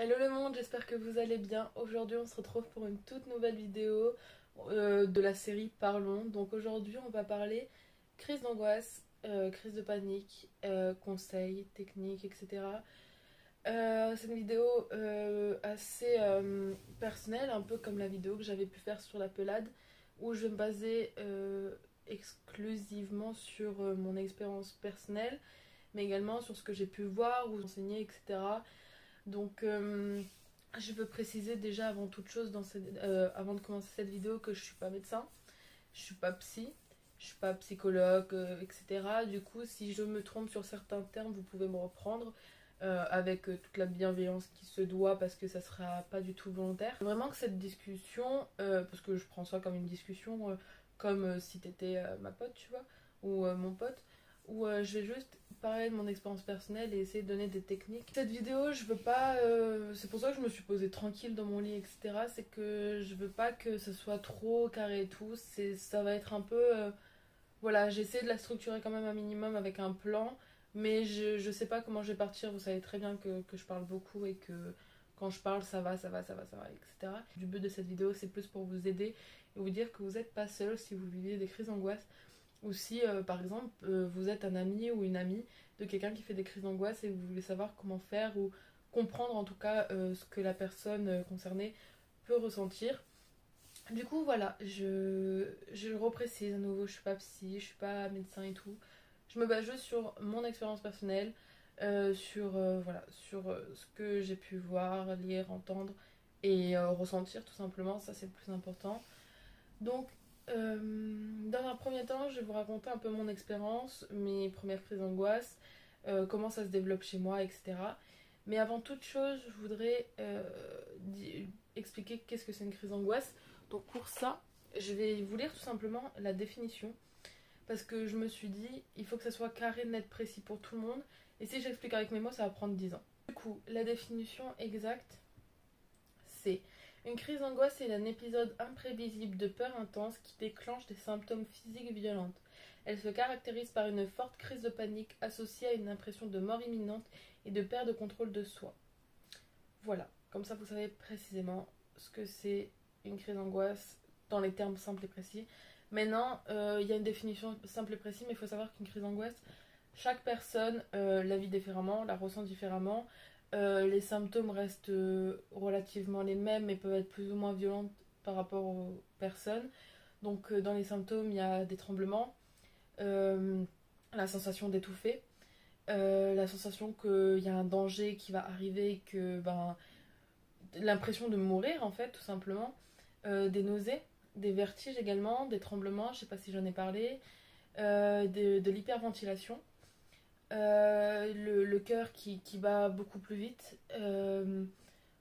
Hello le monde, j'espère que vous allez bien. Aujourd'hui on se retrouve pour une toute nouvelle vidéo de la série Parlons. Donc aujourd'hui on va parler crise d'angoisse, crise de panique, conseils, techniques, etc. C'est une vidéo assez personnelle, un peu comme la vidéo que j'avais pu faire sur la pelade, où je vais me baser exclusivement sur mon expérience personnelle, mais également sur ce que j'ai pu voir ou enseigner, etc. Donc, je veux préciser déjà avant toute chose, avant de commencer cette vidéo, que je suis pas médecin, je suis pas psy, je suis pas psychologue, etc. Du coup, si je me trompe sur certains termes, vous pouvez me reprendre avec toute la bienveillance qui se doit, parce que ça sera pas du tout volontaire. Vraiment que cette discussion, parce que je prends ça comme une discussion, comme si t'étais ma pote, tu vois, ou mon pote, où je vais juste parler de mon expérience personnelle et essayer de donner des techniques. Cette vidéo, je veux pas. C'est pour ça que je me suis posée tranquille dans mon lit, etc. C'est que je veux pas que ce soit trop carré et tout. Ça va être un peu. Voilà, j'essaie de la structurer quand même un minimum avec un plan, mais je sais pas comment je vais partir. Vous savez très bien que je parle beaucoup et que quand je parle, ça va, etc. Le but de cette vidéo, c'est plus pour vous aider et vous dire que vous n'êtes pas seul si vous vivez des crises d'angoisse. Ou si, par exemple, vous êtes un ami ou une amie de quelqu'un qui fait des crises d'angoisse et vous voulez savoir comment faire ou comprendre en tout cas ce que la personne concernée peut ressentir. Du coup, voilà, je reprécise à nouveau, je suis pas psy, je suis pas médecin et tout. Je me base juste sur mon expérience personnelle, sur ce que j'ai pu voir, lire, entendre et ressentir tout simplement. Ça, c'est le plus important. Donc, dans un premier temps, je vais vous raconter un peu mon expérience, mes premières crises d'angoisse, comment ça se développe chez moi, etc. Mais avant toute chose, je voudrais expliquer qu'est-ce que c'est une crise d'angoisse. Donc pour ça, je vais vous lire tout simplement la définition, parce que je me suis dit, il faut que ça soit carré, net, précis pour tout le monde. Et si j'explique avec mes mots, ça va prendre 10 ans. Du coup, la définition exacte, c'est: une crise d'angoisse est un épisode imprévisible de peur intense qui déclenche des symptômes physiques violents. Elle se caractérise par une forte crise de panique associée à une impression de mort imminente et de perte de contrôle de soi. Voilà, comme ça vous savez précisément ce que c'est une crise d'angoisse dans les termes simples et précis. Maintenant, il y a une définition simple et précise, mais il faut savoir qu'une crise d'angoisse, chaque personne la vit différemment, la ressent différemment. Les symptômes restent relativement les mêmes, mais peuvent être plus ou moins violents par rapport aux personnes. Donc, dans les symptômes, il y a des tremblements, la sensation d'étouffer, la sensation qu'il y a un danger qui va arriver, que l'impression de mourir en fait, tout simplement, des nausées, des vertiges également, des tremblements, je sais pas si j'en ai parlé, de l'hyperventilation. Le cœur qui bat beaucoup plus vite.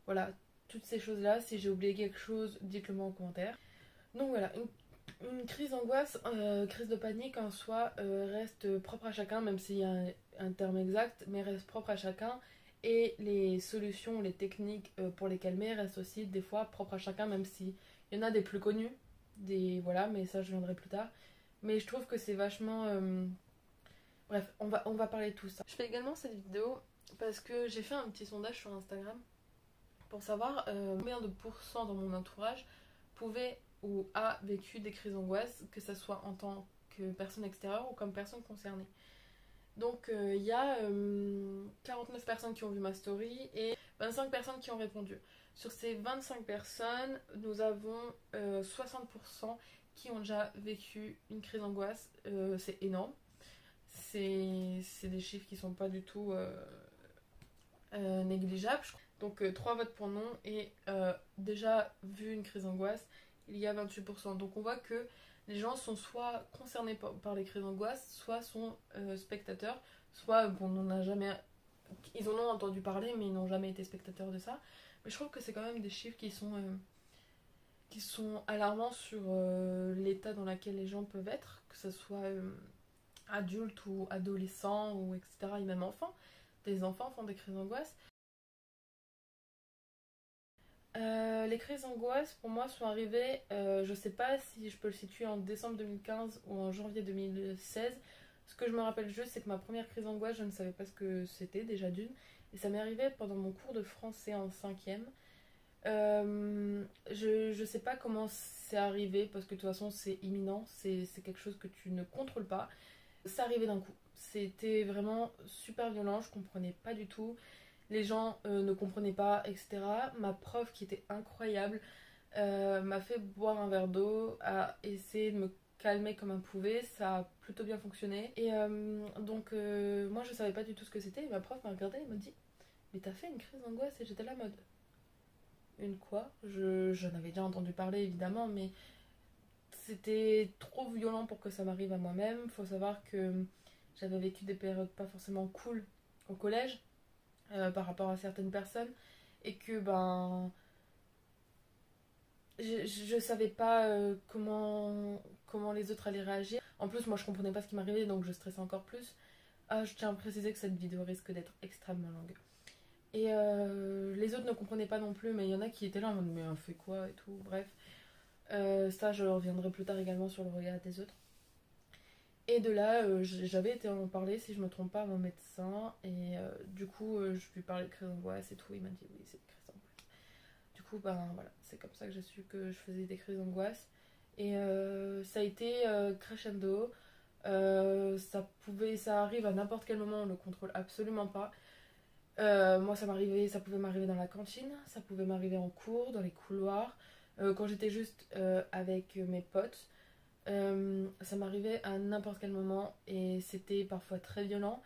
Voilà, toutes ces choses-là. Si j'ai oublié quelque chose, dites-le moi en commentaire. Donc voilà, une crise d'angoisse, crise de panique en soi, reste propre à chacun, même s'il y a un terme exact, mais reste propre à chacun. Et les solutions, les techniques pour les calmer restent aussi des fois propres à chacun, même s'il y en a des plus connus, voilà, mais ça je viendrai plus tard. Mais je trouve que c'est vachement... Bref, on va parler de tout ça. Je fais également cette vidéo parce que j'ai fait un petit sondage sur Instagram pour savoir combien de pourcents dans mon entourage pouvaient ou a vécu des crises d'angoisse, que ce soit en tant que personne extérieure ou comme personne concernée. Donc il y a 49 personnes qui ont vu ma story et 25 personnes qui ont répondu. Sur ces 25 personnes, nous avons 60% qui ont déjà vécu une crise d'angoisse. C'est énorme. C'est des chiffres qui sont pas du tout négligeables. Donc 3 votes pour non et déjà vu une crise d'angoisse, il y a 28%. Donc on voit que les gens sont soit concernés par les crises d'angoisse, soit sont spectateurs, soit bon, ils en ont entendu parler mais ils n'ont jamais été spectateurs de ça. Mais je trouve que c'est quand même des chiffres qui sont alarmants sur l'état dans lequel les gens peuvent être, que ce soit adultes ou adolescents ou etc. et même enfants. Des enfants font des crises d'angoisse. Les crises d'angoisse pour moi sont arrivées, je sais pas si je peux le situer en décembre 2015 ou en janvier 2016. Ce que je me rappelle juste, c'est que ma première crise d'angoisse, je ne savais pas ce que c'était déjà d'une, Et ça m'est arrivé pendant mon cours de français en cinquième. Je sais pas comment c'est arrivé parce que de toute façon c'est imminent, c'est quelque chose que tu ne contrôles pas. C'est arrivé d'un coup. C'était vraiment super violent, je comprenais pas du tout. Les gens ne comprenaient pas, etc. Ma prof qui était incroyable m'a fait boire un verre d'eau, a essayé de me calmer comme elle pouvait, ça a plutôt bien fonctionné. Et donc moi je savais pas du tout ce que c'était, et ma prof m'a regardé et m'a dit mais t'as fait une crise d'angoisse? Et j'étais là en mode une quoi? J'en avais déjà entendu parler évidemment, mais c'était trop violent pour que ça m'arrive à moi-même. Faut savoir que j'avais vécu des périodes pas forcément cool au collège par rapport à certaines personnes et que je savais pas comment les autres allaient réagir. En plus, moi je comprenais pas ce qui m'arrivait donc je stressais encore plus. Ah, je tiens à préciser que cette vidéo risque d'être extrêmement longue. Et les autres ne comprenaient pas non plus, mais il y en a qui étaient là en mode mais on fait quoi et tout, bref. Ça, je reviendrai plus tard également sur le regard des autres. Et de là, j'avais été en parler, si je me trompe pas, à mon médecin. Et du coup, je lui parlais de crise d'angoisse et tout. Il m'a dit oui, c'est une crise d'angoisse. Du coup, voilà, c'est comme ça que j'ai su que je faisais des crises d'angoisse. Et ça a été crescendo. Ça arrive à n'importe quel moment, on ne contrôle absolument pas. Moi, ça pouvait m'arriver dans la cantine, ça pouvait m'arriver en cours, dans les couloirs, quand j'étais juste avec mes potes. Ça m'arrivait à n'importe quel moment et c'était parfois très violent.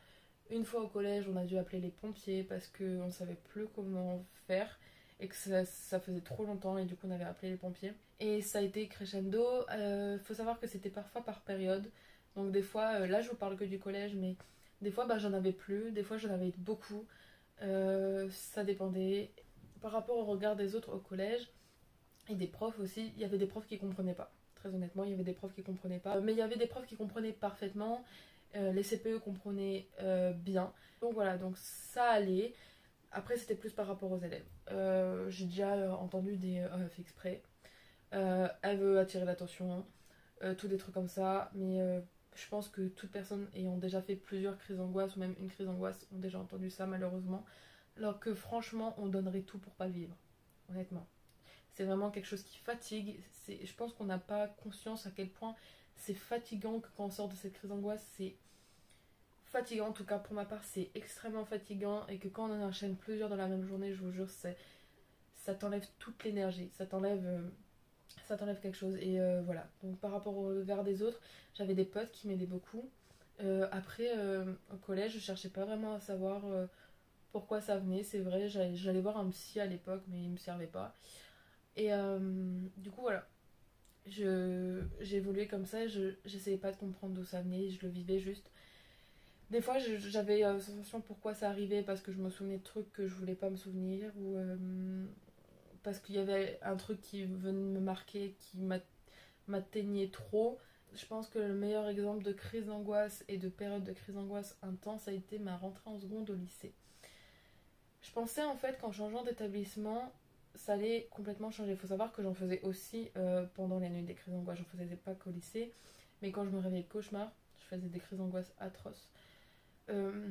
Une fois au collège, on a dû appeler les pompiers parce qu'on ne savait plus comment faire et que ça faisait trop longtemps et du coup on avait appelé les pompiers. Et ça a été crescendo. Faut savoir que c'était parfois par période. Donc des fois, là je vous parle que du collège, mais des fois j'en avais plus, des fois j'en avais beaucoup. Ça dépendait. Par rapport au regard des autres au collège et des profs aussi, il y avait des profs qui comprenaient pas. Très honnêtement, il y avait des profs qui comprenaient pas. Mais il y avait des profs qui comprenaient parfaitement. Les CPE comprenaient bien. Donc voilà, donc ça allait. Après, c'était plus par rapport aux élèves. J'ai déjà entendu des fait exprès. Elle veut attirer l'attention. Tout des trucs comme ça. Mais je pense que toute personne ayant déjà fait plusieurs crises d'angoisse ou même une crise d'angoisse ont déjà entendu ça malheureusement. Alors que franchement, on donnerait tout pour pas le vivre. Honnêtement. C'est vraiment quelque chose qui fatigue. Je pense qu'on n'a pas conscience à quel point c'est fatigant que quand on sort de cette crise d'angoisse, c'est fatigant. En tout cas, pour ma part, c'est extrêmement fatigant. Et que quand on en enchaîne plusieurs dans la même journée, je vous jure, ça t'enlève toute l'énergie. Ça t'enlève quelque chose. Et voilà. Donc, par rapport au verre des autres, j'avais des potes qui m'aidaient beaucoup. Après, au collège, je cherchais pas vraiment à savoir pourquoi ça venait. C'est vrai, j'allais voir un psy à l'époque, mais il me servait pas. Et du coup, voilà. J'ai évolué comme ça, j'essayais pas de comprendre d'où ça venait, je le vivais juste. Des fois, j'avais la sensation pourquoi ça arrivait, parce que je me souvenais de trucs que je voulais pas me souvenir, ou parce qu'il y avait un truc qui venait me marquer, qui m'atteignait trop. Je pense que le meilleur exemple de crise d'angoisse et de période de crise d'angoisse intense a été ma rentrée en seconde au lycée. Je pensais en fait qu'en changeant d'établissement, ça allait complètement changer. Il faut savoir que j'en faisais aussi pendant les nuits des crises d'angoisse. J'en faisais pas qu'au lycée, mais quand je me réveillais de cauchemar, je faisais des crises d'angoisse atroces. Euh,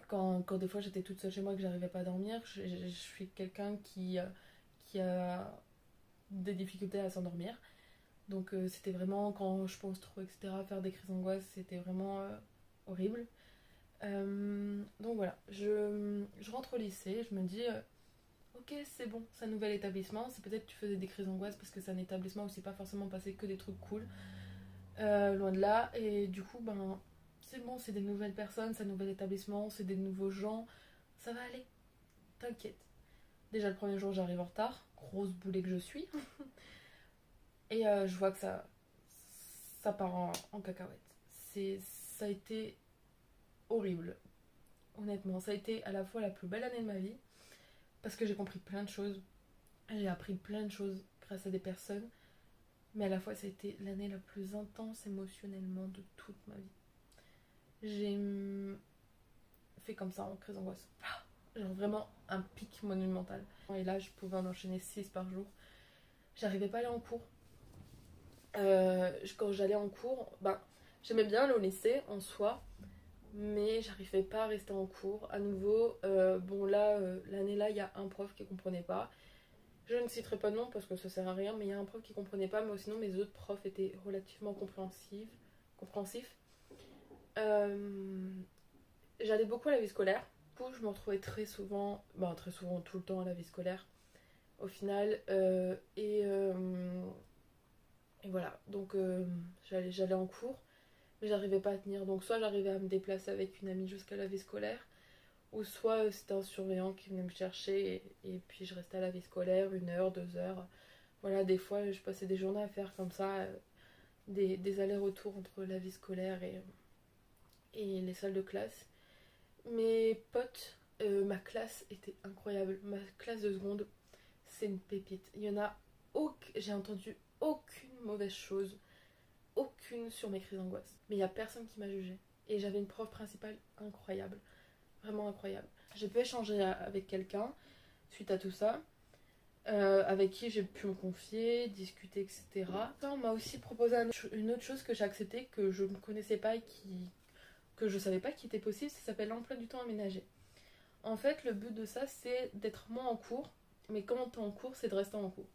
quand des fois j'étais toute seule chez moi et que j'arrivais pas à dormir, je suis quelqu'un qui a des difficultés à s'endormir. Donc c'était vraiment quand je pense trop, etc., faire des crises d'angoisse, c'était vraiment horrible. Donc voilà, je rentre au lycée, je me dis ok, c'est bon, c'est un nouvel établissement. C'est peut-être que tu faisais des crises d'angoisse parce que c'est un établissement où c'est pas forcément passé que des trucs cool. Loin de là. Et du coup, c'est bon, c'est des nouvelles personnes, c'est un nouvel établissement, c'est des nouveaux gens. Ça va aller, t'inquiète. Déjà, le premier jour, j'arrive en retard. Grosse boulet que je suis. Et je vois que ça part en cacahuète. Ça a été horrible. Honnêtement, ça a été à la fois la plus belle année de ma vie parce que j'ai compris plein de choses, j'ai appris plein de choses grâce à des personnes, mais à la fois ça a été l'année la plus intense émotionnellement de toute ma vie. J'ai fait comme ça en crise d'angoisse, genre vraiment un pic monumental. Et là je pouvais en enchaîner 6 par jour. J'arrivais pas à aller en cours. Quand j'allais en cours, j'aimais bien aller au lycée en soi, mais j'arrivais pas à rester en cours. À nouveau, bon là, l'année là, il y a un prof qui comprenait pas. Je ne citerai pas de nom parce que ça sert à rien, mais il y a un prof qui comprenait pas, mais sinon mes autres profs étaient relativement compréhensifs. Euh, J'allais beaucoup à la vie scolaire. Du coup, je me retrouvais très souvent, tout le temps à la vie scolaire, au final. Et voilà, donc j'allais en cours, mais j'arrivais pas à tenir. Donc soit j'arrivais à me déplacer avec une amie jusqu'à la vie scolaire, ou soit c'était un surveillant qui venait me chercher, et puis je restais à la vie scolaire 1 heure, 2 heures. Voilà, des fois je passais des journées à faire comme ça, des allers-retours entre la vie scolaire et les salles de classe. Mes potes, ma classe était incroyable. Ma classe de seconde, c'est une pépite. Il y en a j'ai entendu aucune mauvaise chose, aucune sur mes crises d'angoisse. Mais il n'y a personne qui m'a jugée. Et j'avais une prof principale incroyable, vraiment incroyable. J'ai pu échanger avec quelqu'un suite à tout ça, avec qui j'ai pu me confier, discuter, etc. On m'a aussi proposé une autre chose que j'ai acceptée, que je ne connaissais pas et que je savais pas qu'il était possible. Ça s'appelle l'emploi du temps aménagé. En fait, le but de ça, c'est d'être moins en cours, mais quand t'es en cours, c'est de rester en cours.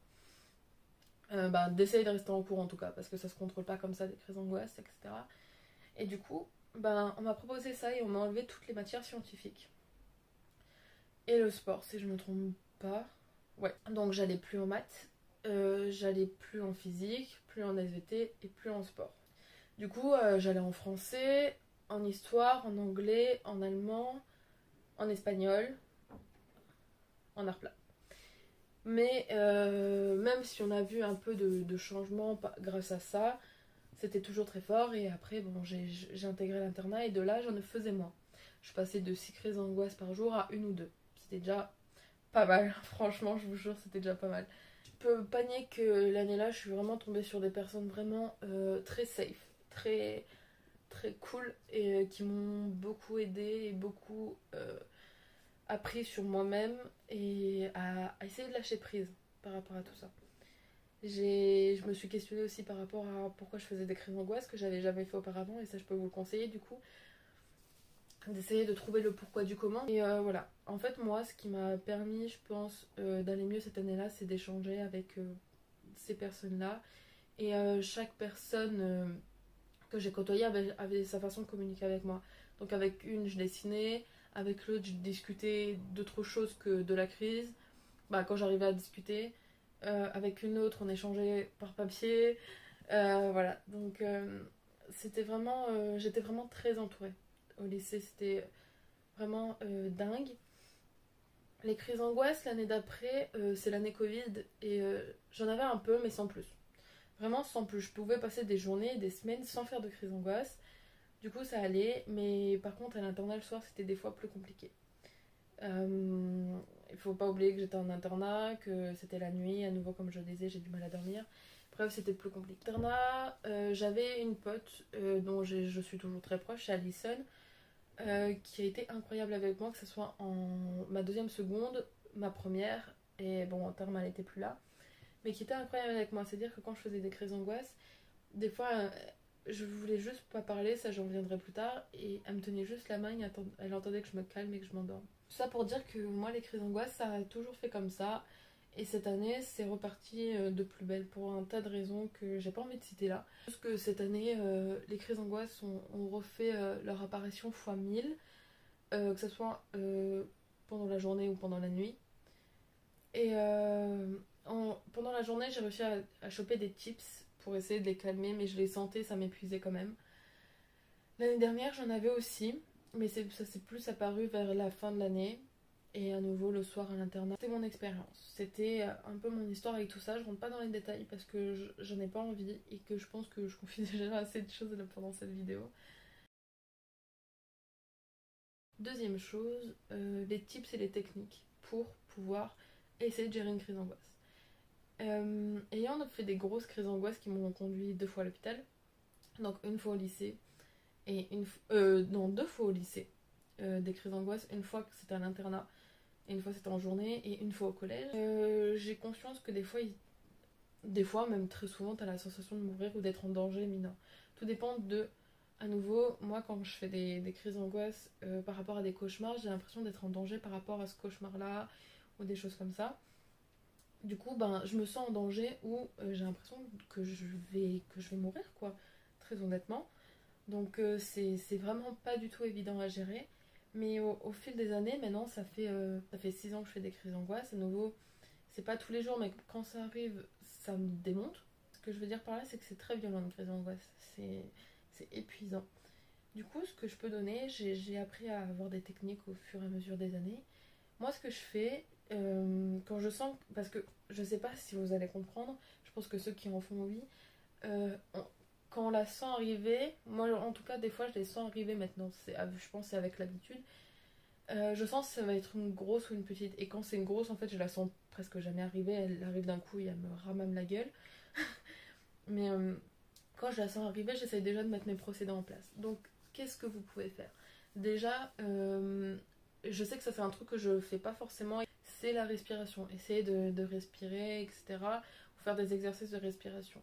D'essayer de rester en cours en tout cas, parce que ça se contrôle pas comme ça, des crises d'angoisse, etc. Et du coup, on m'a proposé ça et on m'a enlevé toutes les matières scientifiques. Et le sport, si je me trompe pas. Ouais. Donc j'allais plus en maths, j'allais plus en physique, plus en SVT et plus en sport. Du coup, j'allais en français, en histoire, en anglais, en allemand, en espagnol, en art plat. Mais même si on a vu un peu de changement grâce à ça, c'était toujours très fort. Et après, bon, j'ai intégré l'internat et de là, j'en faisais moins. Je passais de 6 crises d'angoisse par jour à 1 ou 2. C'était déjà pas mal. Franchement, je vous jure, c'était déjà pas mal. Je peux pas nier que l'année-là, je suis vraiment tombée sur des personnes vraiment très safe, très, très cool et qui m'ont beaucoup aidée et beaucoup appris sur moi-même et à essayer de lâcher prise par rapport à tout ça. Je me suis questionnée aussi par rapport à pourquoi je faisais des crises d'angoisse que j'avais jamais fait auparavant et ça je peux vous le conseiller du coup d'essayer de trouver le pourquoi du comment et voilà. En fait moi ce qui m'a permis je pense d'aller mieux cette année-là c'est d'échanger avec ces personnes-là et chaque personne que j'ai côtoyée avait sa façon de communiquer avec moi. Donc avec une je dessinais, avec l'autre je discutais d'autres choses que de la crise, quand j'arrivais à discuter. Avec une autre, on échangeait par papier. Voilà, donc j'étais vraiment très entourée. Au lycée, c'était vraiment dingue. Les crises d'angoisse, l'année d'après, c'est l'année Covid. Et j'en avais un peu, mais sans plus. Vraiment sans plus. Je pouvais passer des journées, des semaines sans faire de crise d'angoisse. Du coup, ça allait. Mais par contre, à l'internat, le soir, c'était des fois plus compliqué. Il faut pas oublier que j'étais en internat, que c'était la nuit, à nouveau comme je le disais, j'ai du mal à dormir. Bref, c'était plus compliqué. Internat, j'avais une pote dont je suis toujours très proche, c'est Alison, qui a été incroyable avec moi, que ce soit en ma deuxième seconde, ma première, et bon, en terme, elle était plus là, mais qui était incroyable avec moi. C'est-à-dire que quand je faisais des crises d'angoisse, des fois, je voulais juste pas parler, ça j'en reviendrai plus tard, et elle me tenait juste la main, elle entendait que je me calme et que je m'endorme. Tout ça pour dire que moi, les crises d'angoisse, ça a toujours fait comme ça. Et cette année, c'est reparti de plus belle pour un tas de raisons que j'ai pas envie de citer là. Parce que cette année, les crises d'angoisse ont refait leur apparition fois 1000, que ce soit pendant la journée ou pendant la nuit. Et pendant la journée, j'ai réussi à choper des tips pour essayer de les calmer, mais je les sentais, ça m'épuisait quand même. L'année dernière, j'en avais aussi, mais ça s'est plus apparu vers la fin de l'année. Et à nouveau le soir à l'internat. C'était mon expérience. C'était un peu mon histoire avec tout ça. Je rentre pas dans les détails parce que j'en ai pas envie et que je pense que je confie déjà assez de choses là pendant cette vidéo. Deuxième chose, les tips et les techniques pour pouvoir essayer de gérer une crise d'angoisse. Ayant fait des grosses crises d'angoisse qui m'ont conduit 2 fois à l'hôpital, donc une fois au lycée et non 2 fois au lycée, des crises d'angoisse, une fois que c'était à l'internat. Une fois c'était en journée et une fois au collège. J'ai conscience que des fois, même très souvent, t'as la sensation de mourir ou d'être en danger imminent. Tout dépend de À nouveau, moi quand je fais des crises d'angoisse par rapport à des cauchemars, j'ai l'impression d'être en danger par rapport à ce cauchemar-là ou des choses comme ça. Du coup, ben, je me sens en danger ou j'ai l'impression que je vais mourir, quoi, très honnêtement. Donc c'est vraiment pas du tout évident à gérer. Mais au fil des années, maintenant, ça fait 6 ans que je fais des crises d'angoisse. À nouveau, c'est pas tous les jours, mais quand ça arrive, ça me démonte. Ce que je veux dire par là, c'est que c'est très violent une crise d'angoisse. C'est épuisant. Du coup, ce que je peux donner, j'ai appris à avoir des techniques au fur et à mesure des années. Moi, ce que je fais, quand je sens. Parce que je sais pas si vous allez comprendre, je pense que ceux qui en font, oui. euh, on- Quand on la sent arriver, moi en tout cas, des fois, je les sens arriver maintenant. Je pense que c'est avec l'habitude. Je sens que ça va être une grosse ou une petite. Et quand c'est une grosse, en fait, je la sens presque jamais arriver. Elle arrive d'un coup et elle me ramame la gueule. Mais quand je la sens arriver, j'essaye déjà de mettre mes procédés en place. Donc, qu'est-ce que vous pouvez faire? Déjà, je sais que ça c'est un truc que je fais pas forcément, c'est la respiration. Essayez de respirer, etc. Ou faire des exercices de respiration.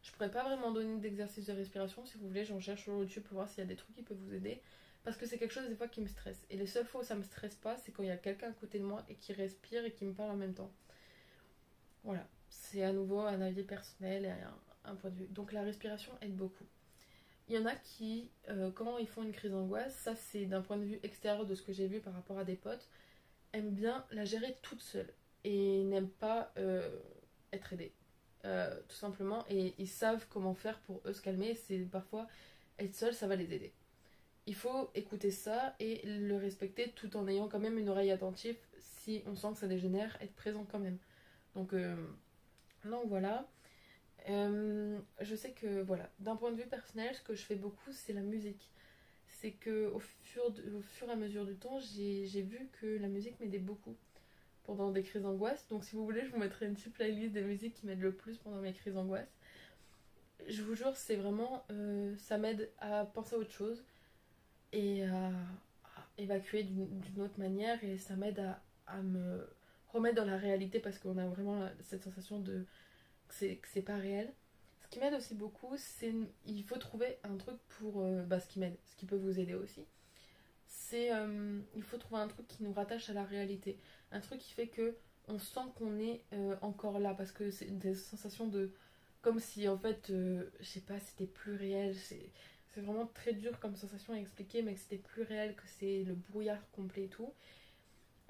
Je pourrais pas vraiment donner d'exercices de respiration. Si vous voulez, j'en cherche sur YouTube pour voir s'il y a des trucs qui peuvent vous aider. Parce que c'est quelque chose des fois qui me stresse. Et les seules fois où ça me stresse pas, c'est quand il y a quelqu'un à côté de moi et qui respire et qui me parle en même temps. Voilà, c'est à nouveau un avis personnel et un point de vue. Donc la respiration aide beaucoup. Il y en a qui, quand ils font une crise d'angoisse, ça c'est d'un point de vue extérieur de ce que j'ai vu par rapport à des potes, aiment bien la gérer toute seule et n'aiment pas être aidés. Tout simplement, et ils savent comment faire pour eux se calmer. C'est parfois être seul, ça va les aider. Il faut écouter ça et le respecter tout en ayant quand même une oreille attentive si on sent que ça dégénère, être présent quand même. Donc, voilà. Je sais que voilà, d'un point de vue personnel, ce que je fais beaucoup, c'est la musique. C'est que au fur et à mesure du temps, j'ai vu que la musique m'aidait beaucoup pendant des crises d'angoisse. Donc si vous voulez, je vous mettrai une petite playlist des musiques qui m'aident le plus pendant mes crises d'angoisse. Je vous jure, c'est vraiment, ça m'aide à penser à autre chose et à évacuer d'une autre manière et ça m'aide à me remettre dans la réalité parce qu'on a vraiment cette sensation de que c'est pas réel. Ce qui m'aide aussi beaucoup, c'est il faut trouver un truc pour ce qui m'aide, ce qui peut vous aider aussi. C'est il faut trouver un truc qui nous rattache à la réalité, un truc qui fait que on sent qu'on est encore là parce que c'est des sensations de comme si en fait je sais pas, c'était plus réel, c'est vraiment très dur comme sensation à expliquer mais que c'était plus réel, que c'est le brouillard complet et tout.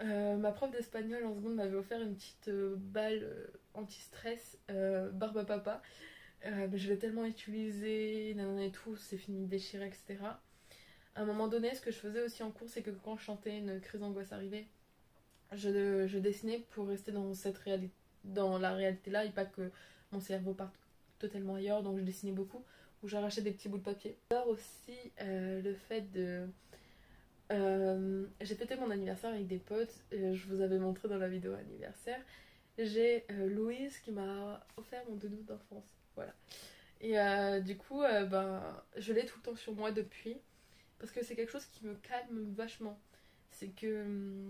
Ma prof d'espagnol en seconde m'avait offert une petite balle anti-stress barbe à papa. Mais je l'ai tellement utilisée, nanana et tout, c'est fini déchiré, etc. À un moment donné, ce que je faisais aussi en cours, c'est que quand je chantais une crise d'angoisse arrivée, je dessinais pour rester dans cette réalité, dans la réalité là, et pas que mon cerveau parte totalement ailleurs, donc je dessinais beaucoup, ou j'arrachais des petits bouts de papier. Alors aussi, le fait de j'ai fêté mon anniversaire avec des potes, je vous avais montré dans la vidéo anniversaire. J'ai Louise qui m'a offert mon doudou d'enfance. Voilà. Et du coup, je l'ai tout le temps sur moi depuis. Parce que c'est quelque chose qui me calme vachement. C'est que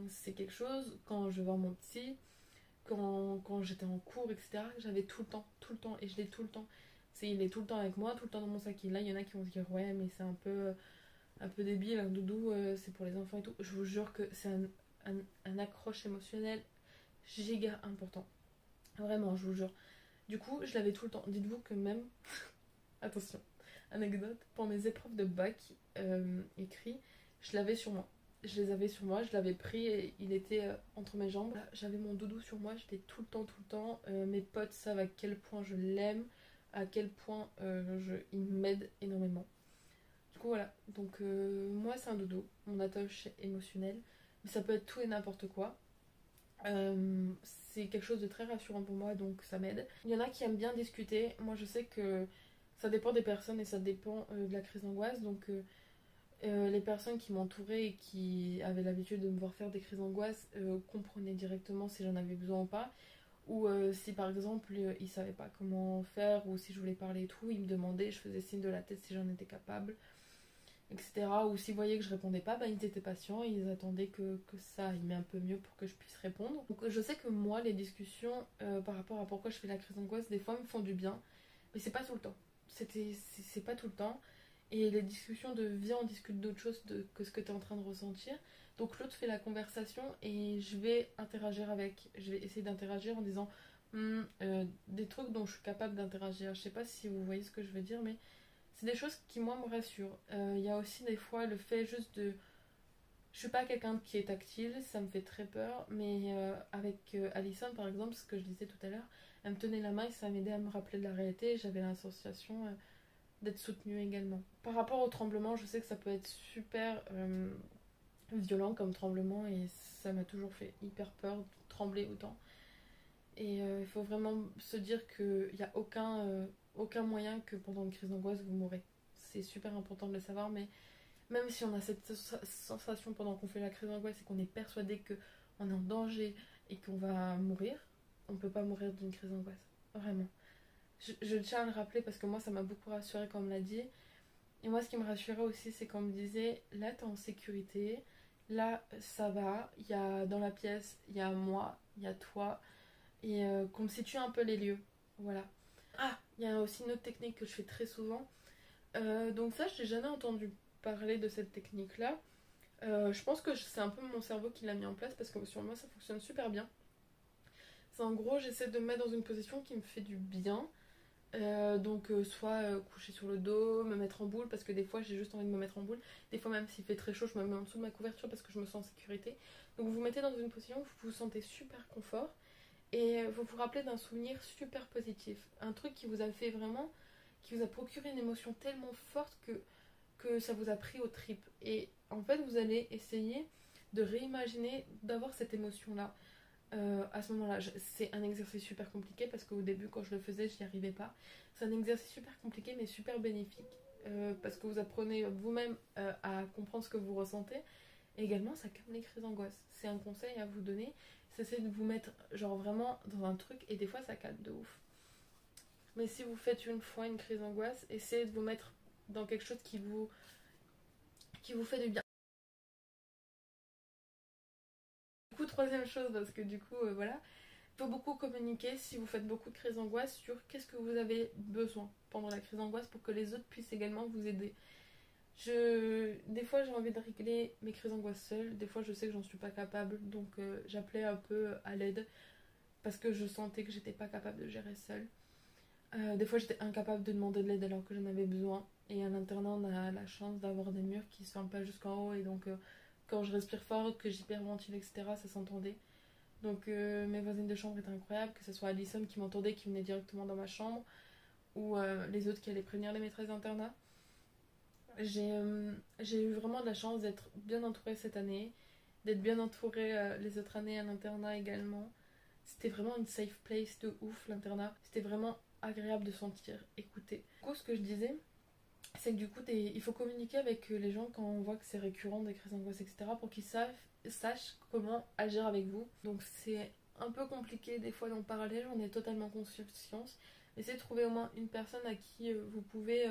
c'est quelque chose, quand je vois mon petit, quand j'étais en cours, etc., j'avais tout le temps, et je l'ai tout le temps. Il est tout le temps avec moi, tout le temps dans mon sac. Et là, il y en a qui vont se dire, ouais, mais c'est un peu débile, un doudou, c'est pour les enfants et tout. Je vous jure que c'est un accroche émotionnel giga important. Vraiment, je vous jure. Du coup, je l'avais tout le temps. Dites-vous que même, attention, anecdote, pour mes épreuves de bac écrit, je l'avais sur moi. Je les avais sur moi, je l'avais pris et il était entre mes jambes. J'avais mon doudou sur moi, j'étais tout le temps, tout le temps. Mes potes savent à quel point je l'aime, à quel point il m'aide énormément. Du coup, voilà. Donc, moi, c'est un doudou, mon attache émotionnelle. Mais ça peut être tout et n'importe quoi. C'est quelque chose de très rassurant pour moi, donc ça m'aide. Il y en a qui aiment bien discuter. Moi, je sais que ça dépend des personnes et ça dépend de la crise d'angoisse. Donc, les personnes qui m'entouraient et qui avaient l'habitude de me voir faire des crises d'angoisse comprenaient directement si j'en avais besoin ou pas. Ou si par exemple ils savaient pas comment faire ou si je voulais parler et tout, ils me demandaient, je faisais signe de la tête si j'en étais capable, etc. Ou s'ils voyaient que je répondais pas, ils étaient patients, ils attendaient que ça aille un peu mieux pour que je puisse répondre. Donc je sais que moi, les discussions par rapport à pourquoi je fais la crise d'angoisse, des fois me font du bien, mais c'est pas tout le temps. C'est pas tout le temps. Et les discussions de viens on discute d'autre chose que ce que tu es en train de ressentir. Donc l'autre fait la conversation et je vais interagir avec. Je vais essayer d'interagir en disant des trucs dont je suis capable d'interagir. Je sais pas si vous voyez ce que je veux dire, mais c'est des choses qui moi me rassurent. Il y a aussi des fois le fait juste de... Je suis pas quelqu'un qui est tactile, ça me fait très peur, mais avec Alison par exemple, ce que je disais tout à l'heure, elle me tenait la main et ça m'aidait à me rappeler de la réalité et j'avais l'association d'être soutenue également. Par rapport au tremblement, je sais que ça peut être super violent comme tremblement et ça m'a toujours fait hyper peur de trembler autant. Et il faut vraiment se dire qu'il n'y a aucun moyen que pendant une crise d'angoisse vous mourrez. C'est super important de le savoir, mais même si on a cette sensation pendant qu'on fait la crise d'angoisse et qu'on est persuadé qu'on est en danger et qu'on va mourir, on ne peut pas mourir d'une crise d'angoisse. Vraiment. Je tiens à le rappeler parce que moi ça m'a beaucoup rassurée quand on me l'a dit. Et moi ce qui me rassurait aussi c'est qu'on me disait là t'es en sécurité, là ça va, il y a dans la pièce, il y a moi, il y a toi, et qu'on me situe un peu les lieux. Voilà. Ah, il y a aussi une autre technique que je fais très souvent. Donc ça je n'ai jamais entendu parler de cette technique là. Je pense que c'est un peu mon cerveau qui l'a mis en place parce que sur moi ça fonctionne super bien. C'est en gros j'essaie de me mettre dans une position qui me fait du bien. Donc soit coucher sur le dos, me mettre en boule parce que des fois j'ai juste envie de me mettre en boule. Des fois même s'il fait très chaud je me mets en dessous de ma couverture parce que je me sens en sécurité. Donc vous vous mettez dans une position où vous vous sentez super confort et vous vous rappelez d'un souvenir super positif. Un truc qui vous a fait vraiment, qui vous a procuré une émotion tellement forte que ça vous a pris aux tripes. Et en fait vous allez essayer de réimaginer, d'avoir cette émotion là. À ce moment-là, c'est un exercice super compliqué parce qu'au début, quand je le faisais, je n'y arrivais pas. C'est un exercice super compliqué mais super bénéfique parce que vous apprenez vous-même à comprendre ce que vous ressentez. Et également, ça calme les crises d'angoisse. C'est un conseil à vous donner. C'est de vous mettre genre vraiment dans un truc et des fois, ça calme de ouf. Mais si vous faites une fois une crise d'angoisse, essayez de vous mettre dans quelque chose qui vous fait du bien. Du coup, troisième chose, parce que du coup, voilà, il faut beaucoup communiquer si vous faites beaucoup de crises d'angoisse sur qu'est-ce que vous avez besoin pendant la crise d'angoisse pour que les autres puissent également vous aider. Des fois j'ai envie de régler mes crises d'angoisse seule, des fois je sais que j'en suis pas capable, donc j'appelais un peu à l'aide parce que je sentais que j'étais pas capable de gérer seule. Des fois j'étais incapable de demander de l'aide alors que j'en avais besoin. Et à l'internat on a la chance d'avoir des murs qui se ferment pas jusqu'en haut et donc quand je respire fort, que j'hyperventile, etc. ça s'entendait. Donc mes voisines de chambre étaient incroyables, que ce soit Alison qui m'entendait, qui venait directement dans ma chambre, ou les autres qui allaient prévenir les maîtresses d'internat. J'ai eu vraiment de la chance d'être bien entourée cette année, d'être bien entourée les autres années à l'internat également. C'était vraiment une safe place de ouf l'internat. C'était vraiment agréable de sentir, écouter. Du coup, ce que je disais, c'est que du coup, il faut communiquer avec les gens quand on voit que c'est récurrent, des crises d'angoisse, etc. pour qu'ils sachent comment agir avec vous. Donc c'est un peu compliqué des fois d'en parler, j'en ai totalement conscience. Essayez de trouver au moins une personne à qui vous pouvez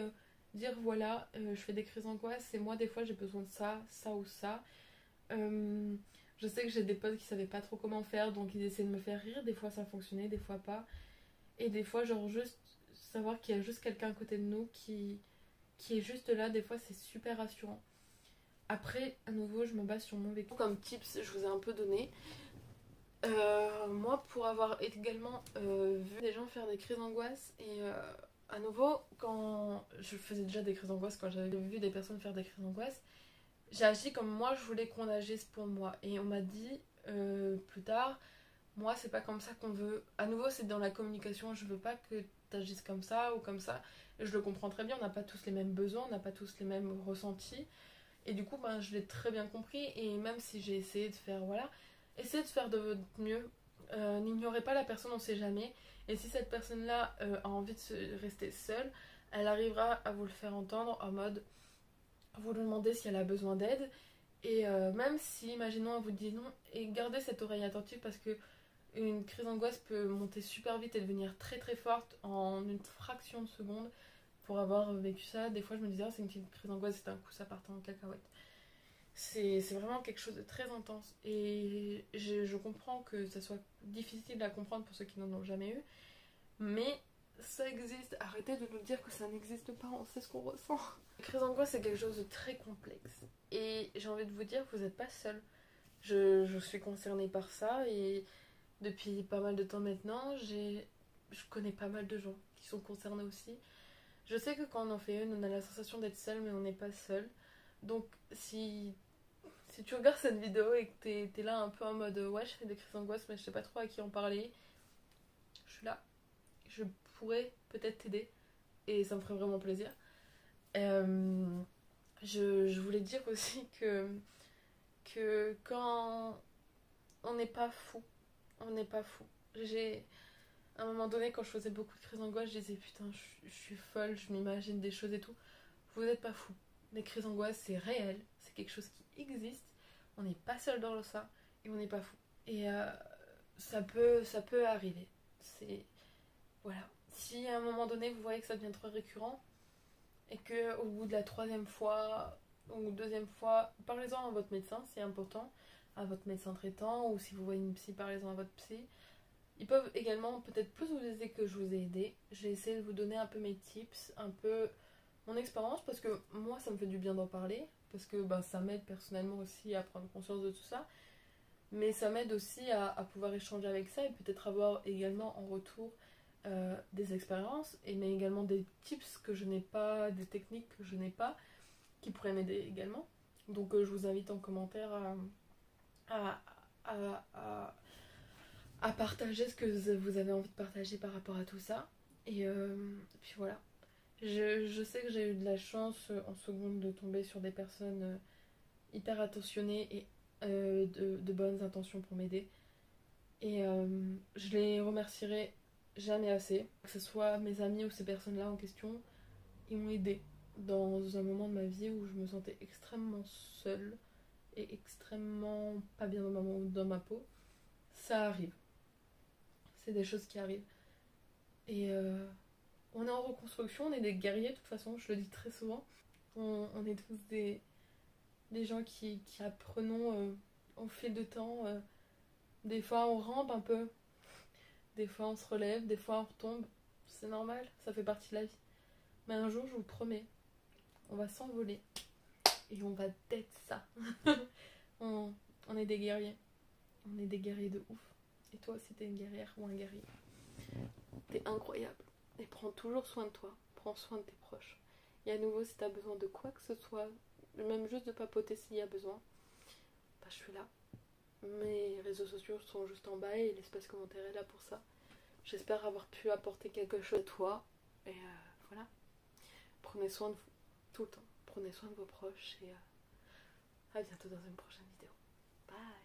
dire voilà, je fais des crises d'angoisse et moi des fois j'ai besoin de ça, ça ou ça. Je sais que j'ai des potes qui savaient pas trop comment faire, donc ils essaient de me faire rire. Des fois ça fonctionnait, des fois pas. Et des fois, genre, juste savoir qu'il y a juste quelqu'un à côté de nous qui est juste là, des fois, c'est super rassurant. Après, à nouveau, je me base sur mon vécu. Comme tips, je vous ai un peu donné. Moi, pour avoir également vu des gens faire des crises d'angoisse, et à nouveau, quand je faisais déjà des crises d'angoisse, quand j'avais vu des personnes faire des crises d'angoisse, j'ai agi comme moi, je voulais qu'on agisse pour moi. Et on m'a dit plus tard, moi, c'est pas comme ça qu'on veut. À nouveau, c'est dans la communication. Je veux pas que tu agisses comme ça ou comme ça. Et je le comprends très bien. On n'a pas tous les mêmes besoins, on n'a pas tous les mêmes ressentis. Et du coup, ben, je l'ai très bien compris. Et même si j'ai essayé de faire, voilà, essayez de faire de votre mieux. N'ignorez pas la personne, on sait jamais. Et si cette personne-là a envie de rester seule, elle arrivera à vous le faire entendre en mode, vous lui demandez si elle a besoin d'aide. Et même si, imaginons, elle vous dit non, et gardez cette oreille attentive parce que une crise d'angoisse peut monter super vite et devenir très très forte en une fraction de seconde. Pour avoir vécu ça, des fois je me disais, ah, c'est une petite crise d'angoisse, c'est un coup ça partait en cacahuète. C'est vraiment quelque chose de très intense. Et je comprends que ça soit difficile à comprendre pour ceux qui n'en ont jamais eu. Mais ça existe. Arrêtez de nous dire que ça n'existe pas, on sait ce qu'on ressent. La crise d'angoisse, c'est quelque chose de très complexe. Et j'ai envie de vous dire que vous n'êtes pas seul. Je suis concernée par ça et depuis pas mal de temps maintenant, je connais pas mal de gens qui sont concernés aussi. Je sais que quand on en fait une, on a la sensation d'être seul, mais on n'est pas seul. Donc si tu regardes cette vidéo et que t'es là un peu en mode ouais, je fais des crises d'angoisse, mais je sais pas trop à qui en parler, je suis là. Je pourrais peut-être t'aider et ça me ferait vraiment plaisir. Je voulais dire aussi que quand on n'est pas fou, on n'est pas fou. À un moment donné, quand je faisais beaucoup de crises d'angoisse, je disais putain, je suis folle, je m'imagine des choses et tout. Vous n'êtes pas fou. Les crises d'angoisse, c'est réel, c'est quelque chose qui existe. On n'est pas seul dans ça et on n'est pas fou. Et ça peut arriver. C'est voilà. Si à un moment donné vous voyez que ça devient trop récurrent et que au bout de la troisième fois ou deuxième fois, parlez-en à votre médecin, c'est important, à votre médecin traitant, ou si vous voyez une psy, parlez-en à votre psy. Ils peuvent également peut-être plus vous aider que je vous ai aidé. J'ai essayé de vous donner un peu mes tips, un peu mon expérience, parce que moi ça me fait du bien d'en parler, parce que ça m'aide personnellement aussi à prendre conscience de tout ça, mais ça m'aide aussi à pouvoir échanger avec ça et peut-être avoir également en retour des expériences, mais également des tips que je n'ai pas, des techniques que je n'ai pas, qui pourraient m'aider également. Donc je vous invite en commentaire à, à, à, à partager ce que vous avez envie de partager par rapport à tout ça. Et puis voilà. Je sais que j'ai eu de la chance en seconde de tomber sur des personnes hyper attentionnées et de bonnes intentions pour m'aider. Et je les remercierai jamais assez. Que ce soit mes amis ou ces personnes-là en question, ils m'ont aidé dans un moment de ma vie où je me sentais extrêmement seule et extrêmement pas bien dans ma peau. Ça arrive. C'est des choses qui arrivent. Et on est en reconstruction, on est des guerriers de toute façon, je le dis très souvent. On est tous des gens qui apprenons au fil de temps. Des fois on rampe un peu, des fois on se relève, des fois on retombe. C'est normal, ça fait partie de la vie. Mais un jour, je vous promets, on va s'envoler et on va d'être ça. on est des guerriers. On est des guerriers de ouf. Et toi aussi, t'es une guerrière ou un guerrier. T'es incroyable. Et prends toujours soin de toi. Prends soin de tes proches. Et à nouveau, si t'as besoin de quoi que ce soit, même juste de papoter s'il y a besoin, je suis là. Mes réseaux sociaux sont juste en bas et l'espace commentaire est là pour ça. J'espère avoir pu apporter quelque chose à toi. Et voilà. Prenez soin de vous. Tout le temps. Prenez soin de vos proches et à bientôt dans une prochaine vidéo. Bye.